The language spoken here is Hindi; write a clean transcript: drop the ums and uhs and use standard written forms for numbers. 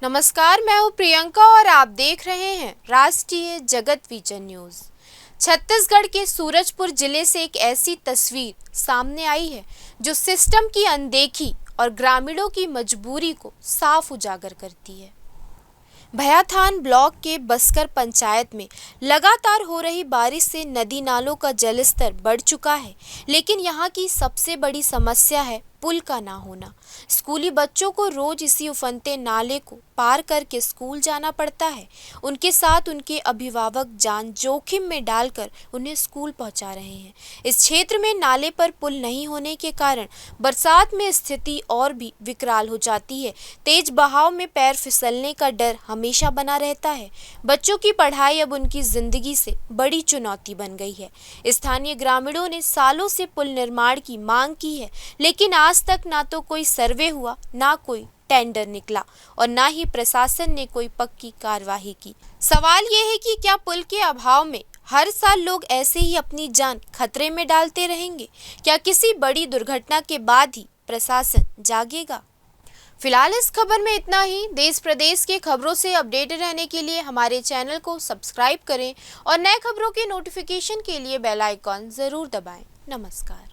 नमस्कार, मैं हूँ प्रियंका और आप देख रहे हैं राष्ट्रीय जगत विजन न्यूज। छत्तीसगढ़ के सूरजपुर जिले से एक ऐसी तस्वीर सामने आई है जो सिस्टम की अनदेखी और ग्रामीणों की मजबूरी को साफ उजागर करती है। भयाथान ब्लॉक के बस्कर पंचायत में लगातार हो रही बारिश से नदी नालों का जलस्तर बढ़ चुका है, लेकिन यहाँ की सबसे बड़ी समस्या है पुल का ना होना। स्कूली बच्चों को रोज इसी उफनते नाले को पार करके स्कूल जाना पड़ता है। उनके साथ उनके अभिभावक जान जोखिम में डालकर उन्हें स्कूल पहुंचा रहे हैं। इस क्षेत्र में नाले पर पुल नहीं होने के कारण बरसात में स्थिति और भी विकराल हो जाती है। तेज बहाव में पैर फिसलने का डर हमेशा बना रहता है। बच्चों की पढ़ाई अब उनकी जिंदगी से बड़ी चुनौती बन गई है। स्थानीय ग्रामीणों ने सालों से पुल निर्माण की मांग की है, लेकिन आज तक ना तो कोई सर्वे हुआ, ना कोई टेंडर निकला और ना ही प्रशासन ने कोई पक्की कार्यवाही की। सवाल ये है कि क्या पुल के अभाव में हर साल लोग ऐसे ही अपनी जान खतरे में डालते रहेंगे? क्या किसी बड़ी दुर्घटना के बाद ही प्रशासन जागेगा? फिलहाल इस खबर में इतना ही। देश प्रदेश के खबरों से अपडेटेड रहने के लिए हमारे चैनल को सब्सक्राइब करें और नए खबरों के नोटिफिकेशन के लिए बेल आइकॉन जरूर दबाएं। नमस्कार।